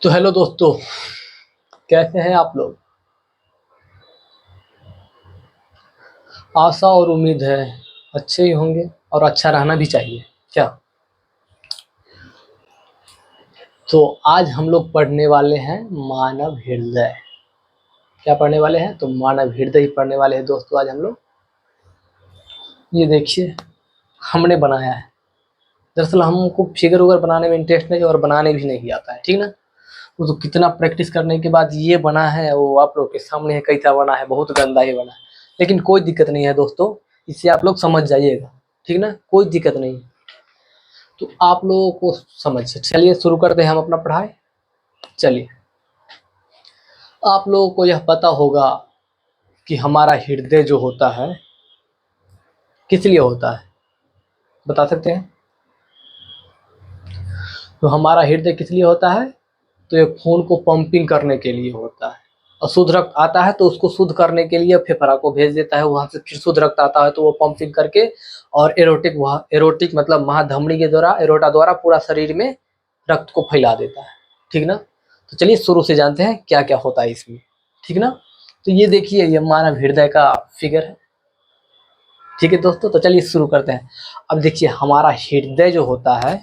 तो हेलो दोस्तों, कैसे हैं आप लोग। आशा और उम्मीद है अच्छे ही होंगे और अच्छा रहना भी चाहिए क्या। तो आज हम लोग पढ़ने वाले हैं मानव हृदय। क्या पढ़ने वाले हैं? तो मानव हृदय ही पढ़ने वाले हैं दोस्तों आज हम लोग। ये देखिए, हमने बनाया है। दरअसल हमको फिगर वगैरह बनाने में इंटरेस्ट नहीं और बनाने भी नहीं आता है, ठीक ना। वो तो कितना प्रैक्टिस करने के बाद ये बना है, वो आप लोग के सामने है। कैसा बना है? बहुत गंदा ही बना है, लेकिन कोई दिक्कत नहीं है दोस्तों, इसे आप लोग समझ जाइएगा, ठीक ना। कोई दिक्कत नहीं। तो आप लोगों को समझ, चलिए शुरू करते हैं हम अपना पढ़ाई। चलिए, आप लोगों को यह पता होगा कि हमारा हृदय जो होता है किस लिए होता है, बता सकते हैं? तो हमारा हृदय किस लिए होता है? तो ये खून को पंपिंग करने के लिए होता है। अशुद्ध रक्त आता है तो उसको शुद्ध करने के लिए फेफड़ा को भेज देता है, वहां से फिर शुद्ध रक्त आता है तो वो पंपिंग करके और एरोटिक मतलब महाधमनी के द्वारा, एरोटा द्वारा पूरा शरीर में रक्त को फैला देता है, ठीक ना। तो चलिए शुरू से जानते हैं क्या क्या होता है इसमें, ठीक ना। तो ये देखिए, ये मानव हृदय का फिगर है, ठीक है दोस्तों। तो चलिए शुरू करते हैं। अब देखिए, हमारा हृदय जो होता है,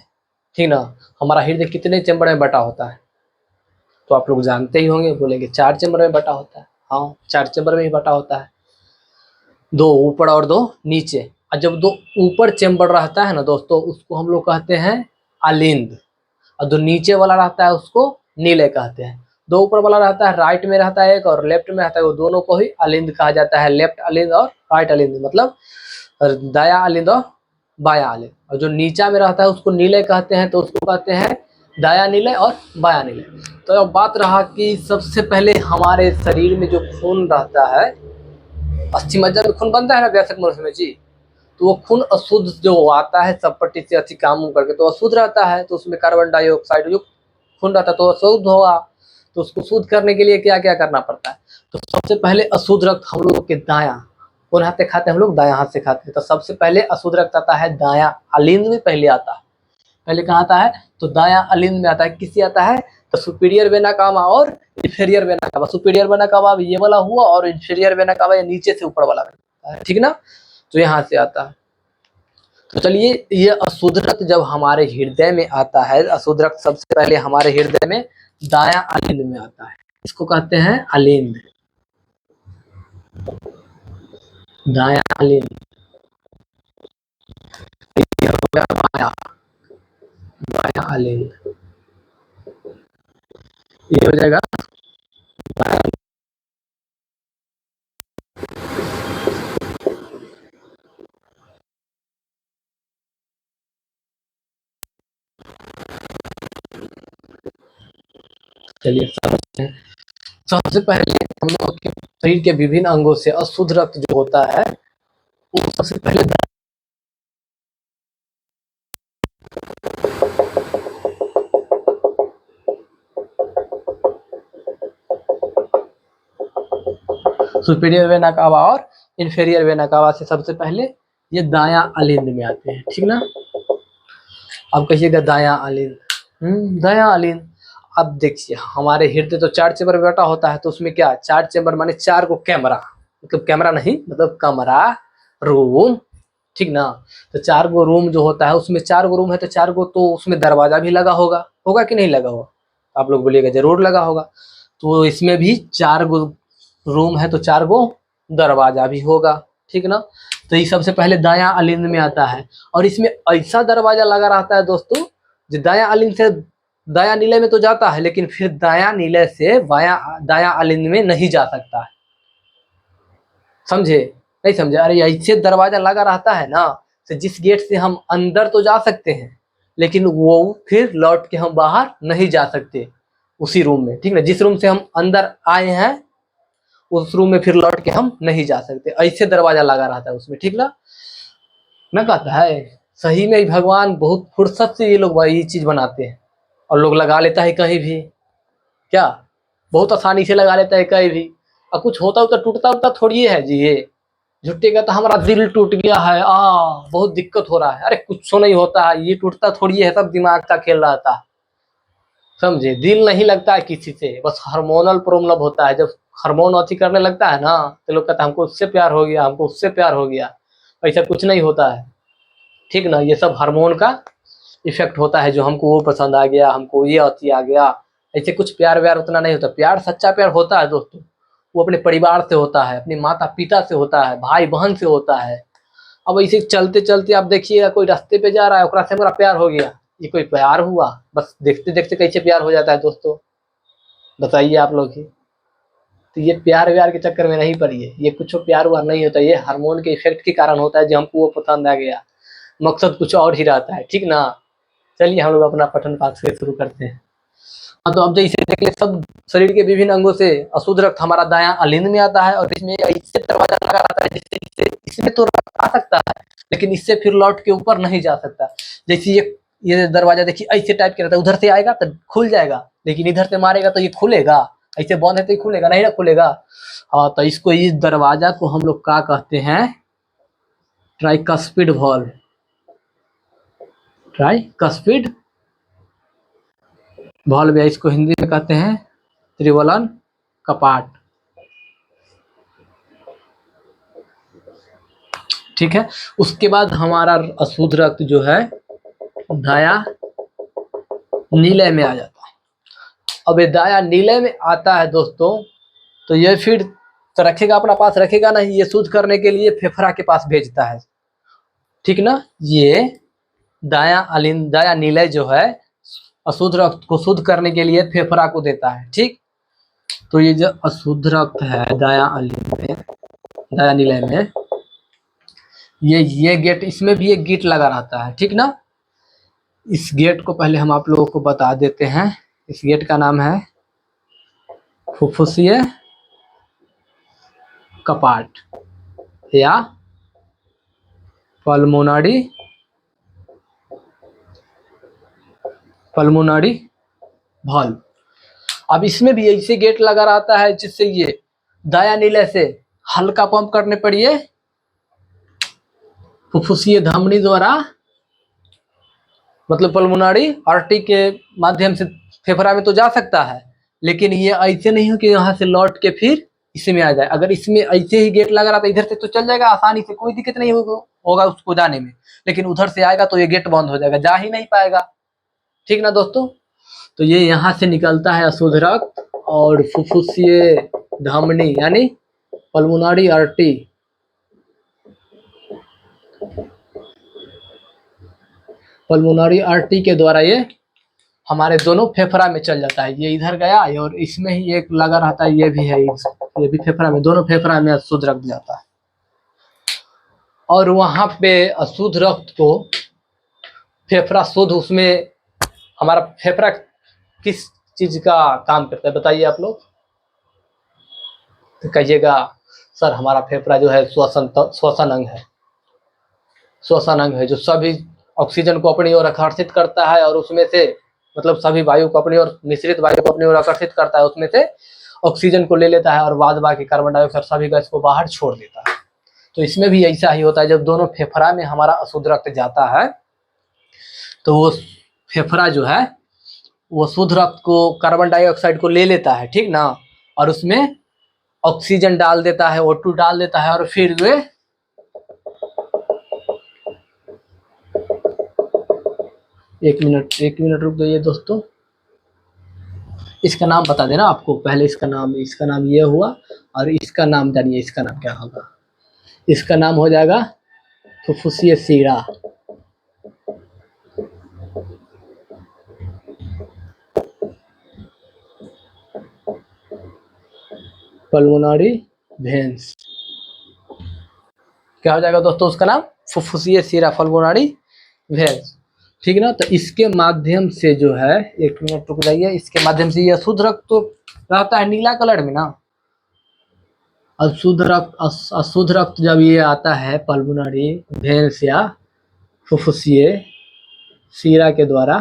ठीक ना, हमारा हृदय कितने चैम्बर में बटा होता है? तो आप लोग जानते ही होंगे, बोलेंगे 4 चैम्बर में बटा होता है। हाँ, 4 चैम्बर में ही बटा होता है, 2 ऊपर और 2 नीचे। और जब 2 ऊपर चैम्बर रहता है ना दोस्तों, उसको हम लोग कहते हैं अलिंद, और जो नीचे वाला रहता है उसको नीले कहते हैं। 2 ऊपर वाला रहता है, राइट में रहता है एक और लेफ्ट में रहता है, वो दोनों को ही अलिंद कहा जाता है। लेफ्ट अलिंद और राइट अलिंद, मतलब दाया अलिंद और बाया अलिंद। और जो नीचा में रहता है उसको नीले कहते हैं, तो उसको कहते हैं दाया नीले और बाया नीले। तो अब बात रहा कि सबसे पहले हमारे शरीर में जो खून रहता है, अस्थि मज्जा में खून बनता है ना वयस्क मनुष्य में जी, तो वो खून अशुद्ध जो आता है सब पट्टी से अच्छी काम करके तो अशुद्ध रहता है, तो उसमें कार्बन डाइऑक्साइड युक्त खून रहता है तो अशुद्ध होगा। तो उसको शुद्ध करने के लिए क्या क्या करना पड़ता है? तो सबसे पहले अशुद्ध रक्त हम लोग के दाया, कौन हाथ से खाते हैं? हम लोग दाया हाथ से खाते हैं। तो सबसे पहले अशुद्ध रक्त आता है दाया अलिंद में, पहले आता है। पहले कहाँ आता है? तो दाया अलिंद में आता है। किससे आता है? तो सुपीरियर वेना कावा और inferior vena cava. Superior vena cava ये वाला हुआ और इंफीरियर वेना कावा ये नीचे से ऊपर वाला, ठीक ना। तो यहाँ से आता है। तो चलिए, ये अशुद्ध रक्त जब हमारे हृदय में आता है, अशुद्ध रक्त सबसे पहले हमारे हृदय में दाया अलिंद में आता है। इसको कहते हैं अलिंद, दाया अलिंद। ये हो गया बाया, बाया अलिंद। ये हो जाएगा बाया। चलिए समझते हैं। सबसे पहले हम लोग के शरीर के विभिन्न अंगों से अशुद्ध रक्त जो होता है वो सबसे पहले सुपीरियर वेना कावा और इंफीरियर वेना कावा से सबसे पहले ये दाया अलिंद में आते हैं, ठीक ना। अब कहिएगा दाया अलिंद, दाया अलिंद। अब देखिए, हमारे हृदय तो 4 चैम्बर में बटा होता है, तो उसमें क्या 4 चैम्बर माने 4 को कैमरा, मतलब कैमरा नहीं मतलब कमरा, रूम, ठीक ना। तो 4 गो रूम जो होता है उसमें 4 गो रूम है, तो 4 गो तो उसमें दरवाजा भी लगा होगा, होगा कि नहीं लगा होगा? आप लोग बोलिएगा जरूर लगा होगा। तो इसमें भी 4 गो रूम है तो 4 गो दरवाजा भी होगा, ठीक ना। तो ये सबसे पहले दाया अलिंद में आता है, और इसमें ऐसा दरवाजा लगा रहता है दोस्तों, जो दाया अलिंद से दाया नीले में तो जाता है, लेकिन फिर दाया नीले से बाया दाया अलिंद में नहीं जा सकता है। समझे? नहीं समझे? अरे ऐसे दरवाजा लगा रहता है ना, तो जिस गेट से हम अंदर तो जा सकते हैं, लेकिन वो फिर लौट के हम बाहर नहीं जा सकते उसी रूम में, ठीक ना। जिस रूम से हम अंदर आए हैं उस रूम में फिर लौट के हम नहीं जा सकते, ऐसे दरवाजा लगा रहता है उसमें, ठीक ना। मैं कहता है सही में भगवान बहुत फुर्सत से ये लोग ये चीज बनाते हैं, और लोग लगा लेता है कहीं भी, क्या बहुत आसानी से लगा लेता है कहीं भी। और कुछ होता तो टूटता उटता थोड़ी है जी, ये झुट्टे का तो हमारा दिल टूट गया है, बहुत दिक्कत हो रहा है। अरे कुछ नहीं होता है, ये टूटता थोड़ी है, सब दिमाग का खेल रहा था। समझे। दिल नहीं लगता है किसी से, बस हार्मोनल प्रॉब्लम होता है। जब हार्मोन अथी करने लगता है ना, तो लोग कहते हैं हमको उससे प्यार हो गया, हमको उससे प्यार हो गया। ऐसा कुछ नहीं होता है, ठीक ना। ये सब हार्मोन का इफेक्ट होता है, जो हमको वो पसंद आ गया, हमको ये अथी आ गया। ऐसे कुछ प्यार व्यार उतना नहीं होता। प्यार, सच्चा प्यार होता है दोस्तों, वो अपने परिवार से होता है, अपने माता पिता से होता है, भाई बहन से होता है। अब ऐसे चलते चलते आप देखिएगा, कोई रास्ते पे जा रहा है, ओकरा से हमारा प्यार हो गया, ये कोई प्यार हुआ? बस देखते देखते कैसे प्यार हो जाता है दोस्तों, बताइए आप लोग ही। तो ये प्यार व्यार के चक्कर में नहीं पड़िए, ये कुछ प्यार व्यार नहीं होता, ये हार्मोन के इफेक्ट के कारण होता है, जो हमको वो पसंद आ गया। मकसद कुछ और ही रहता है, ठीक ना। चलिए हम लोग अपना पठन पाठ से शुरू करते हैं। हाँ, तो अब जैसे देख ले, सब शरीर के विभिन्न अंगों से अशुद्ध रक्त हमारा दायां अलिंद में आता है, और इसमें ऐसे दरवाजा लगा रहता है, जिससे इसमें तो रक्त आ सकता है, लेकिन इससे फिर लौट के ऊपर नहीं जा सकता। जैसे ये दरवाजा देखिए ऐसे टाइप के रहता है, उधर से आएगा तो खुल जाएगा, लेकिन इधर से मारेगा तो ये खुलेगा। ऐसे बंद है तो ये खुलेगा नहीं ना, खुलेगा। हाँ, तो इसको, इस दरवाजा को हम लोग क्या कहते हैं? Tricuspid valve. ट्राइकस्पिड वॉल्व, या इसको हिंदी में कहते हैं त्रिवलन कपाट, ठीक है। उसके बाद हमारा अशुद्ध रक्त जो है दाया नीले में आ जाता है। अब ये दाया नीले में आता है दोस्तों, तो ये फिर तो रखेगा, अपना पास रखेगा नहीं, ये शुद्ध करने के लिए फेफड़ा के पास भेजता है, ठीक ना। ये दाया नीले जो है अशुद्ध रक्त को शुद्ध करने के लिए फेफड़ा को देता है, ठीक। तो ये जो अशुद्ध रक्त है दाया नीले में, ये गेट, इसमें भी एक गेट लगा रहता है, ठीक ना। इस गेट को पहले हम आप लोगों को बता देते हैं। इस गेट का नाम है फुफ्फुसीय कपाट या पल्मोनरी वॉल्व। अब इसमें भी ऐसे गेट लगा रहता है, जिससे ये दाया नीले से हल्का पंप करने पर ये फुफ्फुसीय धमनी द्वारा, मतलब पल्मोनरी आर्टरी के माध्यम से फेफड़ा में तो जा सकता है, लेकिन ये ऐसे नहीं हो कि यहाँ से लौट के फिर इसमें आ जाए। अगर इसमें ऐसे ही गेट लगा रहा था, इधर से तो चल जाएगा आसानी से, कोई दिक्कत नहीं होगा उसको जाने में, लेकिन उधर से आएगा तो ये गेट बंद हो जाएगा, जा ही नहीं पाएगा, ठीक ना दोस्तों। तो ये यहाँ से निकलता है अशुद्ध रक्त, और फुफ्फुसीय धमनी यानी पल्मोनरी आर्टरी, के द्वारा ये हमारे दोनों फेफड़ा में चल जाता है। ये इधर गया, और इसमें ही एक लगा रहता है, ये भी है, ये भी फेफड़ा में, दोनों फेफड़ा में अशुद्ध रक्त जाता है। और वहां पे अशुद्ध रक्त को फेफड़ा शुद्ध, उसमें हमारा फेफड़ा किस चीज का काम करता है बताइए आप लोग। तो कहिएगा सर हमारा फेफड़ा जो है श्वसन अंग है, श्वसन अंग है, जो सभी ऑक्सीजन को अपनी ओर आकर्षित करता है, और उसमें से, मतलब सभी वायु को अपनी ओर, मिश्रित वायु को अपनी ओर आकर्षित करता है, उसमें से ऑक्सीजन को ले लेता है, और बाद बाकी कार्बन डाइऑक्साइड सभी गैस को बाहर छोड़ देता है। तो इसमें भी ऐसा ही होता है, जब दोनों फेफड़ा में हमारा अशुद्ध रक्त जाता है, तो वो फेफड़ा जो है वो शुद्ध रक्त को, कार्बन डाइऑक्साइड को ले लेता है, ठीक ना, और उसमें ऑक्सीजन डाल देता है, O2 डाल देता है, और फिर वे एक मिनट रुक जाइए दोस्तों, इसका नाम बता देना आपको पहले। इसका नाम ये हुआ, और इसका नाम जानिए, इसका नाम क्या होगा। इसका नाम हो जाएगा फुफ्फुसीय सीरा, पल्मोनरी वेन्स। क्या हो जाएगा दोस्तों उसका नाम? फुफ्फुसीय सीरा पल्मोनरी वेन्स, ठीक ना। तो इसके माध्यम से जो है, एक मिनट रुक जाइए, इसके माध्यम से ये अशुद्ध रक्त तो रहता है नीला कलर में ना। अशुद्ध रक्त जब ये आता है पल्मोनरी वेन्स या फुफ्फुसीय सीरा के द्वारा,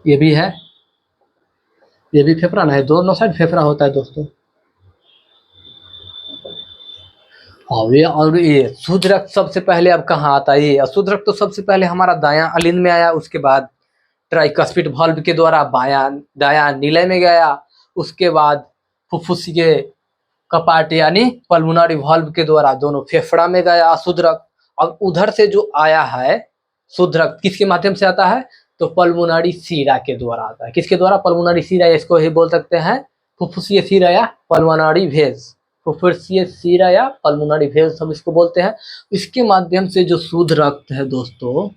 ये भी है, ये भी फेफड़ा ना है, दोनों साइड फेफड़ा होता है दोस्तों। और ये शुद्ध रक्त सबसे पहले अब कहाँ आता है? ये अशुद्ध रक्त तो सबसे पहले हमारा दायां अलिंद में आया, उसके बाद ट्राइकस्पिड वाल्व के द्वारा दायां नीले में गया। उसके बाद फुफ्फुसीय कपाट यानी पल्मोनरी वाल्व के द्वारा दोनों फेफड़ा में गया अशुद्ध रक्त। अब उधर से जो आया है शुद्ध रक्त किसके माध्यम से आता है, तो पल्मोनरी सीरा के द्वारा आता है। किसके द्वारा, पल्मोनरी सीरा, इसको ही बोल सकते हैं फुफ्फुसीय सीरा या पल्मोनरी वेन्स। फुफ्फुसीय सीरा या पल्मोनरी वेन्स हम इसको बोलते हैं। इसके माध्यम से जो शुद्ध रक्त है दोस्तों,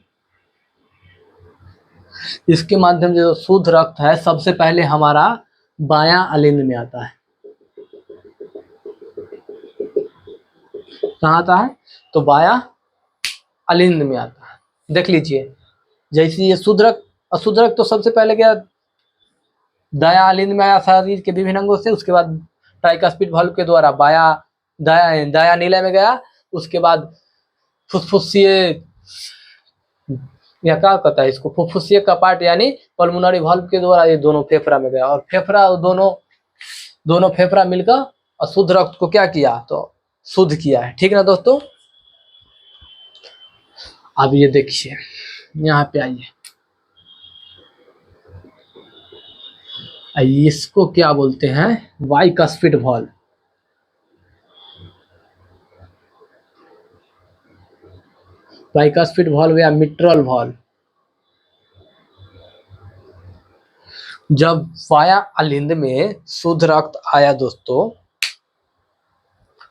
इसके माध्यम से जो शुद्ध रक्त है सबसे पहले हमारा बायां अलिंद में आता है। कहाँ आता है, तो बायां अलिंद में आता है। देख लीजिए, जैसे ये शुद्ध रक्त अशुद्ध रक्त तो सबसे पहले क्या दायां अलिंद में आया शरीर के विभिन्न अंगों से। उसके बाद ट्राइकस्पिड वाल्व के द्वारा दायां नीले में गया। उसके बाद फुफ्फुसीय या क्या कहता है इसको, फुफ्फुसीय कपाट यानी पल्मोनरी वाल्व के द्वारा ये दोनों फेफड़ा में गया। और फेफड़ा दोनों फेफड़ा मिलकर अशुद्ध रक्त को क्या किया, तो शुद्ध किया है। ठीक ना दोस्तों। अब ये देखिए, यहाँ पे आइए, इसको क्या बोलते हैं, बाइकस्पिड वाल्व। बाइकस्पिड वाल्व या मिट्रल वाल्व। जब वाया अलिंद में शुद्ध रक्त आया दोस्तों,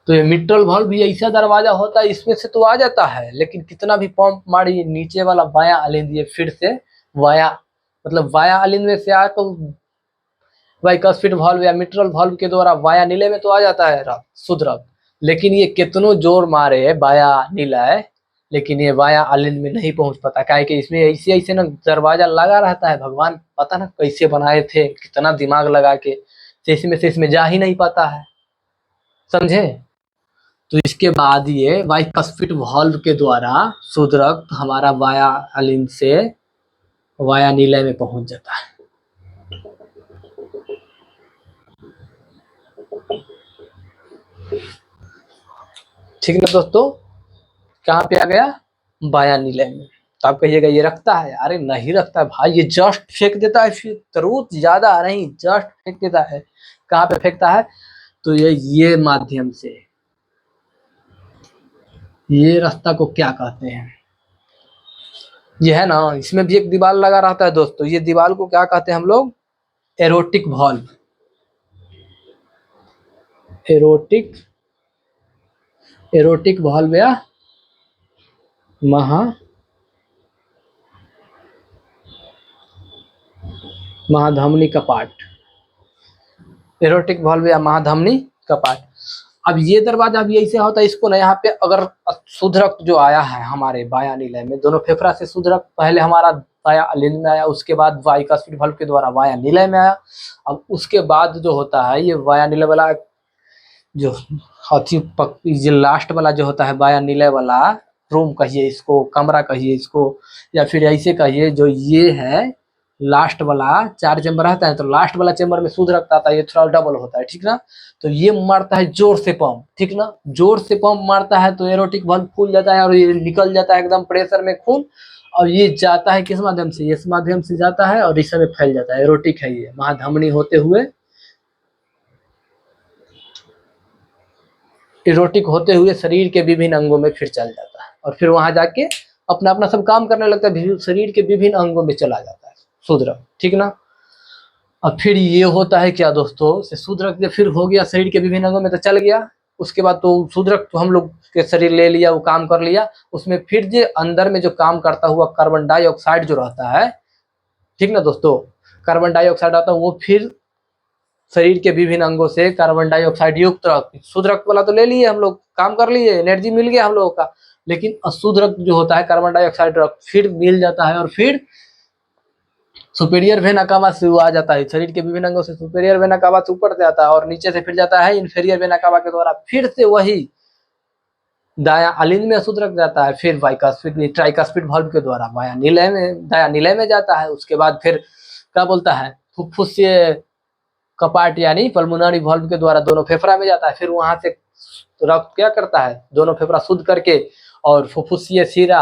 तो ये मिट्रल वाल्व भी ऐसा दरवाजा होता है, इसमें से तो आ जाता है, लेकिन कितना भी पंप मारिए नीचे वाला बाया अलिंद ये फिर से वाया अलिंद में से आकर बाइकस्पिड वाल्व या मिट्रल वाल्व के द्वारा वाया नीले में तो आ जाता है शुद्ध रक्त। लेकिन ये कितनों जोर मारे वाया नीला है, लेकिन ये वाया अलिंद में नहीं पहुंच पाता। क्या है कि इसमें ऐसे ना दरवाजा लगा रहता है, भगवान पता ना कैसे बनाए थे, कितना दिमाग लगा के, इसमें से इसमें जा ही नहीं पाता है, समझे। तो इसके बाद ये बाइकस्पिड वाल्व के द्वारा शुद्ध रक्त हमारा वाया अलिंद से वाया नीले में पहुंच जाता है। ठीक है दोस्तों, कहाँ पे आ गया, बाया नीले में। तो आप कहिएगा ये रखता है, अरे नहीं रखता है भाई, ये जस्ट फेंक देता है, फिर तुरंत ज्यादा नहीं, जस्ट फेंक देता है। कहाँ पे फेंकता है, तो ये माध्यम से, ये रास्ता को क्या कहते हैं, ये है ना, इसमें भी एक दीवार लगा रहता है दोस्तों। ये दीवार को क्या कहते हैं हम लोग, एरोटिक वाल्व। एरोटिक वाल्व या महाधमनी कपाट। एरोटिक वाल्व या महाधमनी कपाट। अब ये दरवाजा भी ऐसे होता है, इसको ना यहाँ पे अगर शुद्ध रक्त जो आया है हमारे बाया नीले में, दोनों फेफड़ा से शुद्ध रक्त पहले हमारा बाया अलिंद में आया, उसके बाद बाइकस्पिड वाल्व के द्वारा वाया नीले में आया। अब उसके बाद जो होता है ये वाया नीले वाला जो ये लास्ट वाला जो होता है बाया नीले वाला रूम कहिए इसको, कमरा कहिए इसको, या फिर ऐसे कहिए, जो ये है लास्ट वाला 4 चैम्बर रहता है, तो लास्ट वाला चैम्बर में शुद्ध रक्त आता है, ये थोड़ा डबल होता है, ठीक ना। तो ये मारता है जोर से पंप, ठीक ना, जोर से पंप मारता है तो एरोटिक वाल्व फूल जाता है और ये निकल जाता है एकदम प्रेशर में खून। और ये जाता है किस माध्यम से, इस माध्यम से जाता है और इस समय फैल जाता है। एरोटिक है ये, महाधमनी होते हुए शरीर के विभिन्न अंगों में फिर चल जाता है, और फिर वहां जाके अपना अपना सब काम करने लगता है, शरीर के विभिन्न अंगों में चला जाता है शुद्ध रक्त, ठीक ना। अब फिर ये होता है क्या दोस्तों, से शुद्ध रक्त जब फिर हो गया शरीर के विभिन्न अंगों में तो चल गया, उसके बाद तो शुद्ध रक्त तो हम लोग के शरीर ले लिया, वो काम कर लिया, उसमें फिर जो अंदर में जो काम करता हुआ कार्बन डाइऑक्साइड जो रहता है, ठीक ना दोस्तों, कार्बन डाइऑक्साइड आता है, वो फिर शरीर के विभिन्न अंगों से कार्बन डाइऑक्साइड युक्त रक्त, शुद्ध रक्त वाला तो ले लिए हम लोग, काम कर लिए, एनर्जी मिल गया हम लोगों का, लेकिन अशुद्ध रक्त जो होता है कार्बन डाइऑक्साइड रक्त फिर मिल जाता है और फिर सुपीरियर वेना कावा से आ जाता है, शरीर के विभिन्न अंगों से सुपीरियर वेना कावा से ऊपर जाता है और नीचे से फिर जाता है इन्फीरियर वेना कावा के द्वारा, फिर से वही दाया अलिंद में अशुद्ध रक्त जाता है, फिर बाइकस्पिड ट्राइकस्पिड वाल्व के द्वारा दाया नीले में जाता है। उसके बाद फिर क्या बोलता है, फुफ्फुसीय कपाट यानी पल्मोनरी वाल्व के द्वारा दोनों फेफड़ा में जाता है, फिर वहां से रक्त क्या करता है, दोनों फेफड़ा शुद्ध करके और फुफ्फुसीय सीरा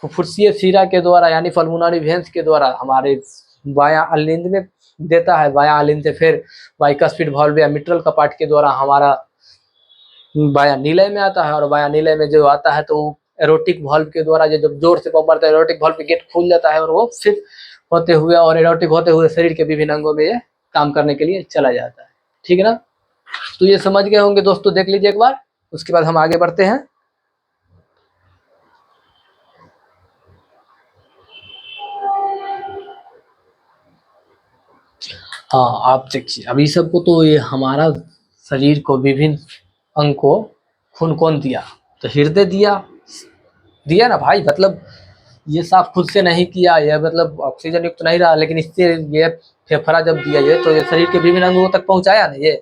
फुफ्फुसीय शिरा के द्वारा यानी पल्मोनरी वेन्स के द्वारा हमारे बायां अलिंद में देता है, बायां अलिंद से फिर बाइकस्फीड वाल्व या मिट्रल कपाट के द्वारा हमारा बायां नीलय में आता है, और बायां नीलय में जो आता है तो एरोटिक वाल्व के द्वारा जब जोर से पंप मारता है एरोटिक वाल्व के गेट खुल जाता है और वो फिर होते हुए और एरोटिक होते हुए शरीर के विभिन्न अंगों में ये काम करने के लिए चला जाता है। ठीक है ना, तो ये समझ गए होंगे दोस्तों, देख लीजिए एक बार, उसके बाद हम आगे बढ़ते हैं। हाँ, आप देखिए अभी सबको तो ये हमारा शरीर को विभिन्न अंग को खून कौन दिया, तो हृदय दिया, दिया ना भाई, मतलब ये साफ खुद से नहीं किया, ये मतलब ऑक्सीजन युक्त नहीं रहा, लेकिन इससे ये फेफड़ा जब दिया ये तो ये शरीर के विभिन्न अंगों तक पहुंचाया ना ये।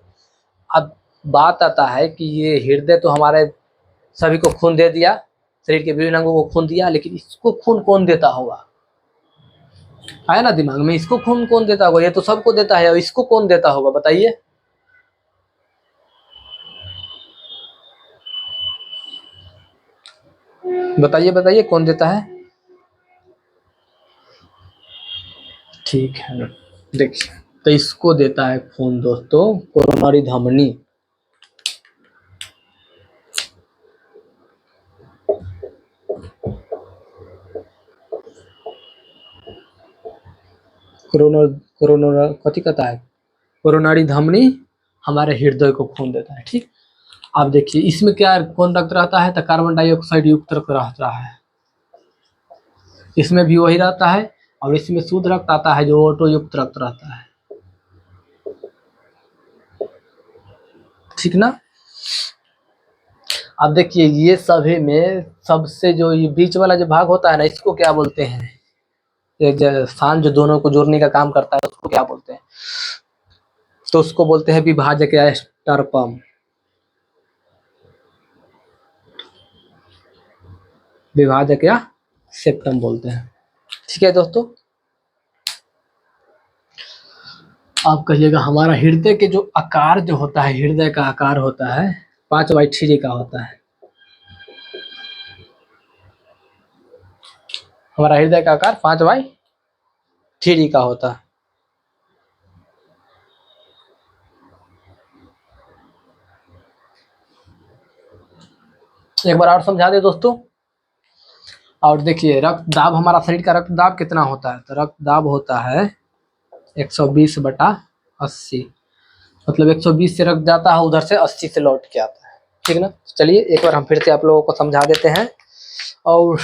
अब बात आता है कि ये हृदय तो हमारे सभी को खून दे दिया, शरीर के विभिन्न अंगों को खून दिया, लेकिन इसको खून कौन देता होगा, आया ना दिमाग में, इसको खून कौन देता होगा, ये तो सबको देता है, और इसको कौन देता होगा बताइए। बताइए बताइए कौन देता है। ठीक है, देखिए तो इसको देता है खून दोस्तों कोरोनरी धमनी। कोरोनर कथी कहता है, कोरोनरी धमनी हमारे हृदय को खून देता है। ठीक, आप देखिए इसमें क्या कौन रक्त रहता है, तो कार्बन डाइऑक्साइड युक्त रक्त रहता है, इसमें भी वही रहता है, और इसमें शुद्ध रक्त आता है जो ऑटो युक्त रक्त रहता है। ठीक ना, अब देखिए ये सभी में सबसे जो ये बीच वाला जो भाग होता है ना, इसको क्या बोलते हैं, ये स्थान जो दोनों को जोड़ने का काम करता है उसको क्या बोलते हैं, तो उसको बोलते हैं विभाजक या स्टर्पम, विभाजक या सेप्टम बोलते हैं। ठीक है दोस्तों, आप कहिएगा हमारा हृदय के जो आकार जो होता है, हृदय का आकार होता है 5/3 का होता है, हमारा हृदय का आकार 5/3 का होता है। एक बार और समझा दे दोस्तों। और देखिए रक्त दाब, हमारा शरीर का रक्त दाब कितना होता है, तो रक्त दाब होता है 120/80, मतलब 120 से रक्त जाता है उधर से 80 से लौट के आता है। ठीक ना, चलिए एक बार हम फिर से आप लोगों को समझा देते हैं, और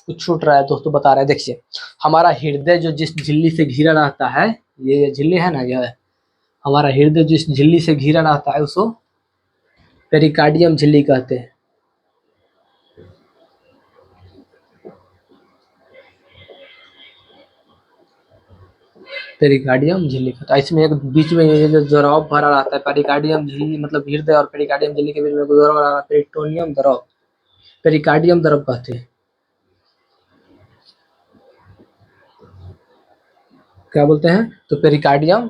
कुछ छूट रहा है दोस्तों बता रहे हैं। देखिए हमारा हृदय जो जिस झिल्ली से घिरा रहता है, ये झिल्ली है ना, यह हमारा हृदय जिस झिल्ली से घिरा रहता है उसको पेरिकार्डियम झिल्ली कहते हैं। पेरिकार्डियम झिल्ली कहता है, इसमें एक बीच में ये जो द्रव भरा रहता है, पेरिकार्डियम झिल्ली मतलब हृदय और पेरिकार्डियम झिल्ली के बीच में द्रव भरा, पेरिटोनियम द्रव, पेरिकार्डियम द्रव कहते हैं। क्या बोलते हैं, तो पेरिकार्डियम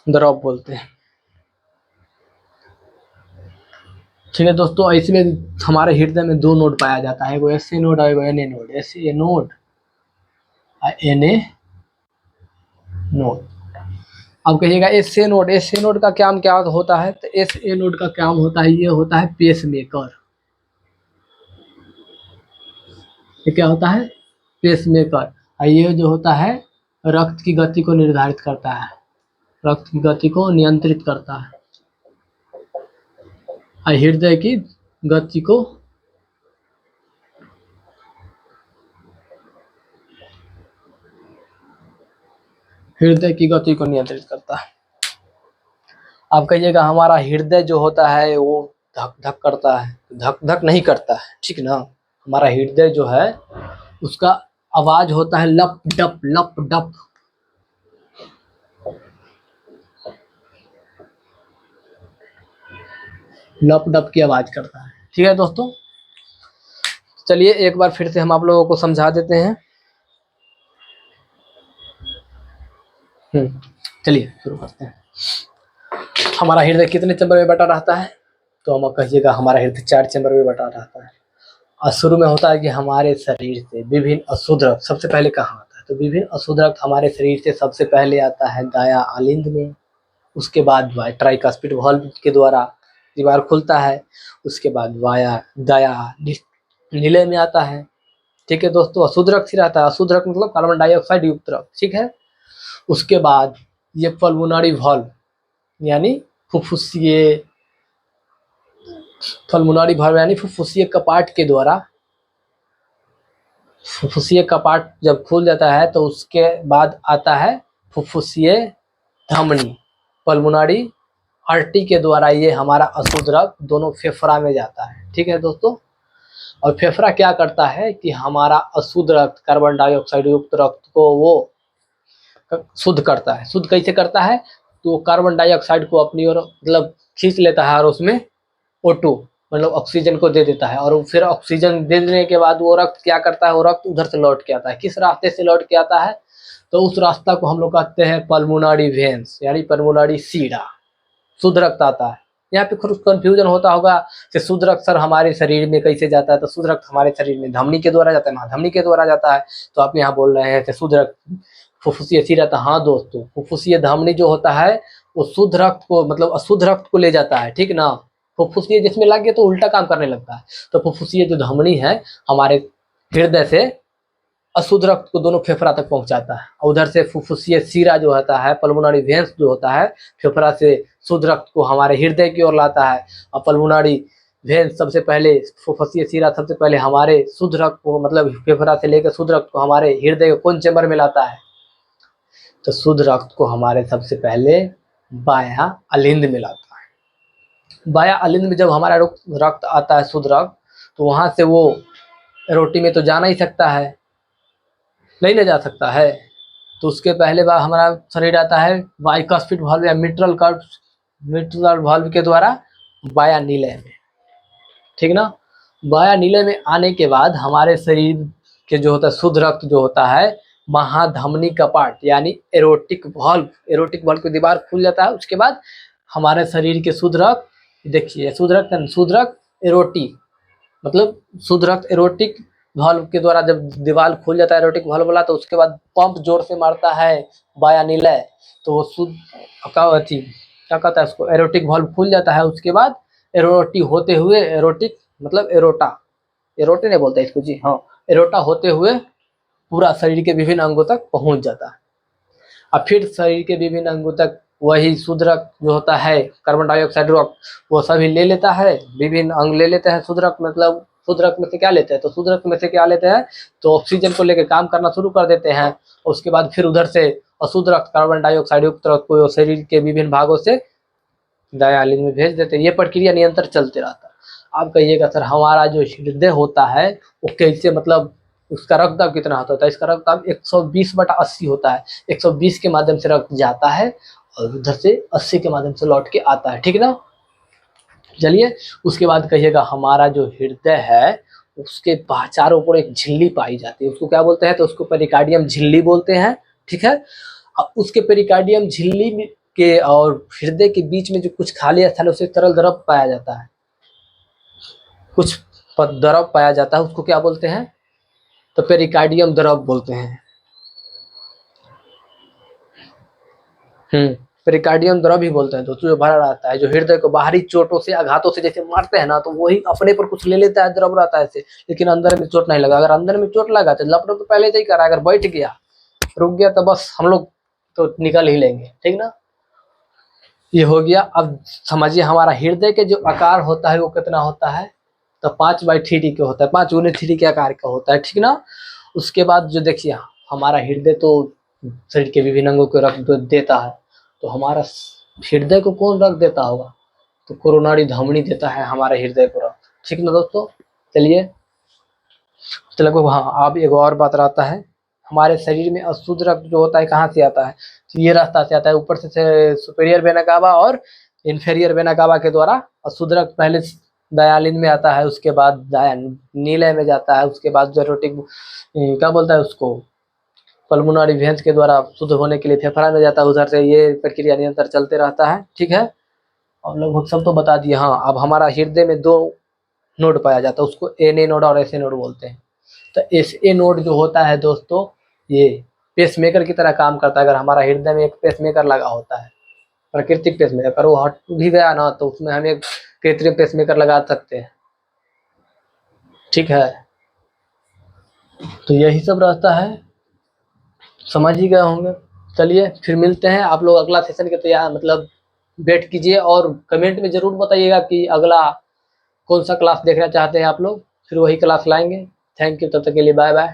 द्रव बोलते हैं। ठीक है दोस्तों, इसमें हमारे हृदय में 2 नोड पाया जाता है, एगो एस ए नोड और एगो an a node, as a node an a node. अब कहिएगा as a node, as a node का काम क्या होता है, तो एस ए नोड का काम होता है, ये होता है पेस मेकर। ये क्या होता है, पेस मेकर। ये जो होता है रक्त की गति को निर्धारित करता है, रक्त की गति को नियंत्रित करता है, हृदय की गति को नियंत्रित करता है। आप कहिएगा हमारा हृदय जो होता है वो धक धक करता है, धक धक नहीं करता है। ठीक ना, हमारा हृदय जो है उसका आवाज होता है लप डप लप डप, लप डप की आवाज करता है। ठीक है दोस्तों, चलिए एक बार फिर से हम आप लोगों को समझा देते हैं। चलिए शुरू करते हैं। हमारा हृदय कितने चैम्बर में बटा रहता है, तो हम कहिएगा हमारा हृदय 4 चैम्बर में बटा रहता है। और शुरू में होता है कि हमारे शरीर से विभिन्न अशुद्ध रक्त सबसे पहले कहाँ आता है, तो विभिन्न अशुद्ध रक्त हमारे शरीर से सबसे पहले आता है दायां आलिंद में, उसके बाद ट्राइकस्पिड वाल्व के द्वारा दीवार खुलता है, उसके बाद वाया दाया नीले में आता है। ठीक है दोस्तों, अशुद्ध रक्त ही रहता है, अशुद्ध रक्त मतलब कार्बन डाइऑक्साइड युक्त रक्त, ठीक है। उसके बाद ये पल्मोनरी वाल्व यानी फुफ्फुसीय पल्मोनरी वाल्व यानी फुफ्फुसीय कपाट के द्वारा, फुफ्फुसीय कपाट जब खुल जाता है तो उसके बाद आता है फुफ्फुसीय धमनी, पल्मोनरी आर्टरी के द्वारा ये हमारा अशुद्ध रक्त दोनों फेफड़ा में जाता है। ठीक है दोस्तों, और फेफड़ा क्या करता है कि हमारा अशुद्ध रक्त कार्बन डाइऑक्साइड युक्त रक्त को वो शुद्ध करता है। शुद्ध कैसे करता है, तो कार्बन डाइऑक्साइड को अपनी ओर मतलब खींच लेता है और उसमें O2 मतलब ऑक्सीजन को दे देता है, और फिर ऑक्सीजन दे देने के बाद वो रक्त क्या करता है, वो रक्त उधर से लौट के आता है। किस रास्ते से लौट के आता है, तो उस रास्ता को हम लोग कहते हैं पल्मोनरी वेन्स यानी पल्मोनरी सीरा, शुद्ध रक्त आता है। यहाँ पे कुछ कंफ्यूजन होता होगा कि शुद्ध रक्त सर हमारे शरीर में कैसे जाता है, तो शुद्ध रक्त हमारे शरीर में धमनी के द्वारा जाता है, महाधमनी के द्वारा जाता है। तो आप यहाँ बोल रहे हैं कि शुद्ध रक्त फुफ्फुसीय सीरा, था हाँ दोस्तों, फुफ्फुसीय धमनी जो होता है वो शुद्ध रक्त को मतलब अशुद्ध रक्त को ले जाता है, ठीक ना। फुफ्फुसीय जिसमें लग गया तो उल्टा काम करने लगता है। तो फुफ्फुसीय जो धमनी है हमारे हृदय से अशुद्ध रक्त को दोनों फेफड़ा तक पहुंचाता है, और उधर से फुफ्फुसीय सीरा जो होता है पल्मोनरी वेन्स जो होता है फेफड़ा से शुद्ध रक्त को हमारे हृदय की ओर लाता है, और पल्मोनरी वेन्स सबसे पहले फुफ्फुसीय सीरा सबसे पहले हमारे शुद्ध रक्त को मतलब फेफड़ा से लेकर शुद्ध रक्त को हमारे हृदय के कौन चैम्बर में लाता है, तो शुद्ध रक्त को हमारे सबसे पहले बायां अलिंद में लाता है। बायां अलिंद में जब हमारा रक्त आता है शुद्ध रक्त, तो वहां से वो रोटी में तो जा नहीं सकता है, नहीं ले जा सकता है, तो उसके पहले बार हमारा शरीर आता है बाइकस्पिड वाल्व या मिट्रल वाल्व के द्वारा बाया नीले में, ठीक ना। बाया नीले में आने के बाद हमारे शरीर के जो होता है शुद्ध रक्त जो होता है महाधमनी कपाट यानी एरोटिक वाल्व की दीवार खुल जाता है। उसके बाद हमारे शरीर के शुद्ध रक्त, देखिए शुद्ध रक्त एरोटी मतलब शुद्ध रक्त एरोटिक वाल्व के द्वारा जब दीवार खुल जाता है एरोटिक वाल्व वाला, तो उसके बाद पंप जोर से मारता है बाया नीले, तो वो शुद्ध क्या कहता है उसको, एरोटिक वाल्व खुल जाता है। उसके बाद एरोटी होते हुए एरोटिक मतलब एरोटे नहीं बोलते इसको जी, हाँ एरोटा होते हुए पूरा शरीर के विभिन्न अंगों तक पहुंच जाता है। और फिर शरीर के विभिन्न अंगों तक वही शुद्ध रक्त जो होता है कार्बन डाइऑक्साइड रक्त वो सभी ले लेता है, विभिन्न अंग ले लेते हैं शुद्ध रक्त, मतलब शुद्ध रक्त में से क्या लेते हैं, तो शुद्ध रक्त में से क्या लेते हैं, तो ऑक्सीजन को लेकर काम करना शुरू कर देते हैं। उसके बाद फिर उधर से अशुद्ध रक्त कार्बन डाइऑक्साइड युक्त रक्त को शरीर के विभिन्न भागों से दायां में भेज देते हैं। ये प्रक्रिया निरंतर चलते रहता है। आप कहिएगा सर हमारा जो हृदय होता है वो कैसे मतलब उसका रक्तदाब कितना होता है, इसका रक्तदाब 120/80 होता है। 120 के माध्यम से रक्त जाता है और उधर से 80 के माध्यम से लौट के आता है, ठीक ना। चलिए उसके बाद कहिएगा हमारा जो हृदय है उसके चारों ओर एक झिल्ली पाई जाती है, उसको क्या बोलते हैं, तो उसको पेरिकार्डियम झिल्ली बोलते हैं, ठीक है। अब उसके पेरिकार्डियम झिल्ली के और हृदय के बीच में जो कुछ खाली स्थल है उसे तरल द्रव पाया जाता है, कुछ द्रव पाया जाता है, उसको क्या बोलते हैं, तो पेरिकार्डियम द्रव बोलते हैं। पेरिकार्डियम द्रव ही बोलते हैं दोस्तों, जो भरा रहता है, जो हृदय को बाहरी चोटों से आघातों से जैसे मारते हैं ना, तो वही अपने पर कुछ ले लेता है, द्रव रहता है ऐसे, लेकिन अंदर में चोट नहीं लगा। अगर अंदर में चोट लगा तो लपड़ तो पहले से ही करा, अगर बैठ गया रुक गया तो बस हम लोग तो निकल ही लेंगे, ठीक ना। ये हो गया। अब समझिए हमारा हृदय के जो आकार होता है वो कितना होता है, तो 5/3 के होता है, 5×3 के आकार का होता है, ठीक ना। उसके बाद जो देखिए हमारा हृदय तो शरीर के विभिन्न अंगों को रक्त देता है, तो हमारा हृदय को कौन रक्त देता होगा, तो कोरोनरी धमनी देता है हमारे हृदय को रक्त, ठीक ना दोस्तों। चलिए तो लगभग हाँ, अब एक और बात रहता है, हमारे शरीर में अशुद्ध रक्त जो होता है कहाँ से आता है, तो ये रास्ता से आता है, ऊपर से सुपेरियर वेना कावा और इन्फेरियर वेना कावा के द्वारा अशुद्ध रक्त पहले दयालिन में आता है, उसके बाद दाया नीले में जाता है, उसके बाद जो रोटिक क्या बोलता है उसको पल्मोनरी वेन्स के द्वारा शुद्ध होने के लिए फेफड़ा में जाता है, उधर से ये प्रक्रिया निरंतर चलते रहता है, ठीक है। और लगभग सब तो बता दिए। हाँ अब हमारा हृदय में दो नोड पाया जाता है, उसको एन ए नोड और एस ए नोड बोलते हैं। तो एस ए नोड जो होता है दोस्तों, ये पेसमेकर की तरह काम करता है। अगर हमारा हृदय में एक पेसमेकर लगा होता है, प्राकृतिक पेसमेकर, अगर वो हट भी गया ना तो उसमें हम एक कृत्रिम पेसमेकर लगा सकते हैं। ठीक है, तो यही सब रहता है, समझ ही गए होंगे। चलिए फिर मिलते हैं, आप लोग अगला सेशन के तैयार मतलब वेट कीजिए और कमेंट में ज़रूर बताइएगा कि अगला कौन सा क्लास देखना चाहते हैं आप लोग, फिर वही क्लास लाएंगे। थैंक यू, तब तक के लिए बाय बाय।